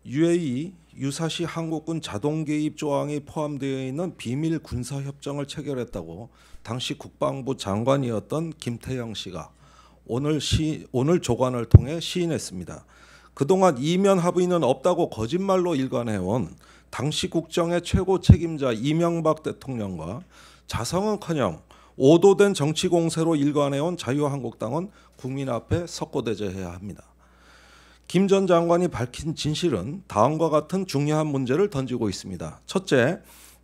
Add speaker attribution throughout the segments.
Speaker 1: UAE 유사시 한국군 자동 개입 조항이 포함되어 있는 비밀 군사 협정을 체결했다고 당시 국방부 장관이었던 김태형 씨가 오늘 조간을 통해 시인했습니다. 그동안 이면 합의는 없다고 거짓말로 일관해온 당시 국정의 최고 책임자 이명박 대통령과 자성은커녕 오도된 정치 공세로 일관해온 자유한국당은 국민 앞에 석고대죄해야 합니다. 김 전 장관이 밝힌 진실은 다음과 같은 중요한 문제를 던지고 있습니다. 첫째,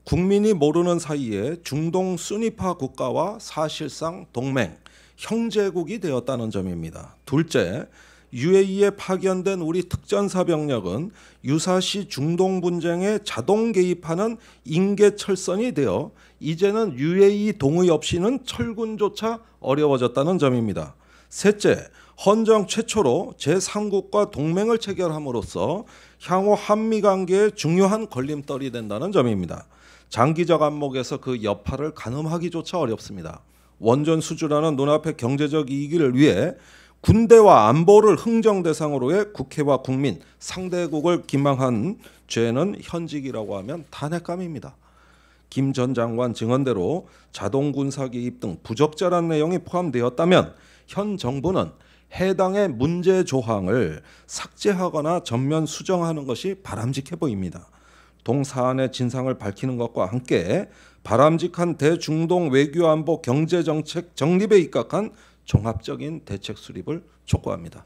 Speaker 1: 국민이 모르는 사이에 중동 수니파 국가와 사실상 동맹, 형제국이 되었다는 점입니다. 둘째, UAE에 파견된 우리 특전사 병력은 유사시 중동 분쟁에 자동 개입하는 인계철선이 되어 이제는 UAE 동의 없이는 철군조차 어려워졌다는 점입니다. 셋째, 헌정 최초로 제3국과 동맹을 체결함으로써 향후 한미관계의 중요한 걸림돌이 된다는 점입니다. 장기적 안목에서 그 여파를 가늠하기조차 어렵습니다. 원전 수주라는 눈앞의 경제적 이익을 위해 군대와 안보를 흥정 대상으로 해 국회와 국민, 상대국을 기망한 죄는 현직이라고 하면 탄핵감입니다. 김 전 장관 증언대로 자동군사 개입 등 부적절한 내용이 포함되었다면 현 정부는 해당의 문제 조항을 삭제하거나 전면 수정하는 것이 바람직해 보입니다. 동사안의 진상을 밝히는 것과 함께 바람직한 대중동 외교안보 경제정책 정립에 입각한 종합적인 대책 수립을 촉구합니다.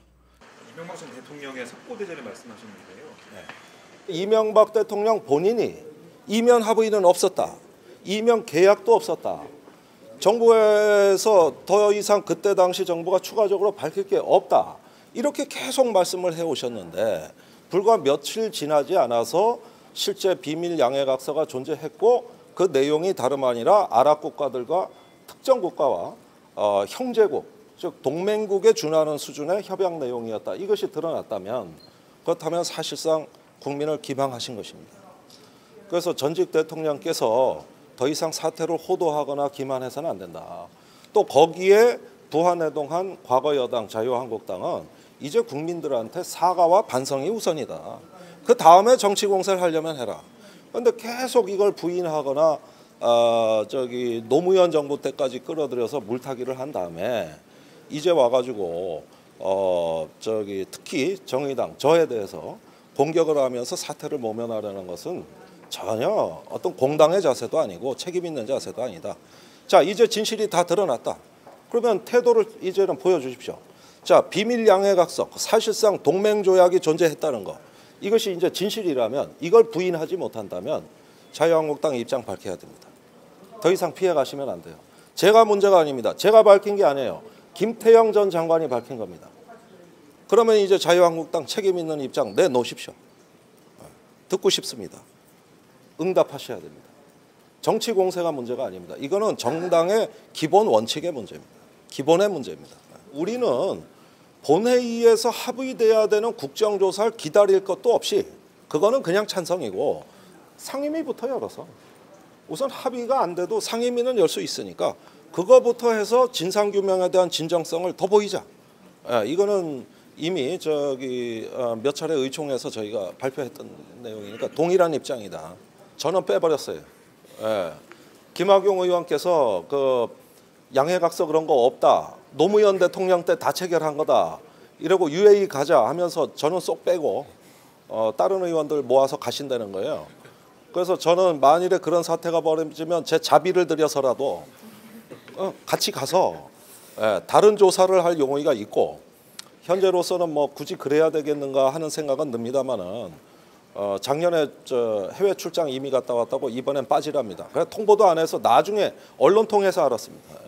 Speaker 2: 이명박 전 대통령의 석고대죄를 말씀하셨는데요.
Speaker 1: 네. 이명박 대통령 본인이 이면 합의는 없었다. 이면 계약도 없었다. 정부에서 더 이상 그때 당시 정부가 추가적으로 밝힐 게 없다. 이렇게 계속 말씀을 해오셨는데 불과 며칠 지나지 않아서 실제 비밀 양해각서가 존재했고 그 내용이 다름 아니라 아랍 국가들과 특정 국가와 형제국, 즉 동맹국에 준하는 수준의 협약 내용이었다. 이것이 드러났다면 그렇다면 사실상 국민을 기망하신 것입니다. 그래서 전직 대통령께서 더 이상 사태를 호도하거나 기만해서는 안 된다. 또 거기에 부안해동한 과거 여당 자유한국당은 이제 국민들한테 사과와 반성이 우선이다. 그 다음에 정치 공세를 하려면 해라. 그런데 계속 이걸 부인하거나 노무현 정부 때까지 끌어들여서 물타기를 한 다음에 이제 와가지고 특히 정의당 저에 대해서 공격을 하면서 사태를 모면하려는 것은 전혀 어떤 공당의 자세도 아니고 책임 있는 자세도 아니다. 자, 이제 진실이 다 드러났다. 그러면 태도를 이제는 보여주십시오. 자, 비밀 양해각서, 사실상 동맹조약이 존재했다는 거. 이것이 이제 진실이라면 이걸 부인하지 못한다면 자유한국당 입장 밝혀야 됩니다. 더 이상 피해 가시면 안 돼요. 제가 문제가 아닙니다. 제가 밝힌 게 아니에요. 김태형 전 장관이 밝힌 겁니다. 그러면 이제 자유한국당 책임 있는 입장 내놓으십시오. 듣고 싶습니다. 응답하셔야 됩니다. 정치 공세가 문제가 아닙니다. 이거는 정당의 기본 원칙의 문제입니다. 기본의 문제입니다. 우리는 본회의에서 합의돼야 되는 국정조사를 기다릴 것도 없이 그거는 그냥 찬성이고 상임위부터 열어서 우선 합의가 안 돼도 상임위는 열 수 있으니까 그거부터 해서 진상규명에 대한 진정성을 더 보이자. 이거는 이미 몇 차례 의총에서 저희가 발표했던 내용이니까 동일한 입장이다. 저는 빼버렸어요. 김학용 의원께서 그 양해각서 그런 거 없다. 노무현 대통령 때 다 체결한 거다. 이러고 UAE 가자 하면서 저는 쏙 빼고 다른 의원들 모아서 가신다는 거예요. 그래서 저는 만일에 그런 사태가 벌어지면 제 자비를 들여서라도 같이 가서 다른 조사를 할 용의가 있고 현재로서는 뭐 굳이 그래야 되겠는가 하는 생각은 듭니다만은 작년에 해외 출장 이미 갔다 왔다고 이번엔 빠지랍니다. 그래서 통보도 안 해서 나중에 언론 통해서 알았습니다.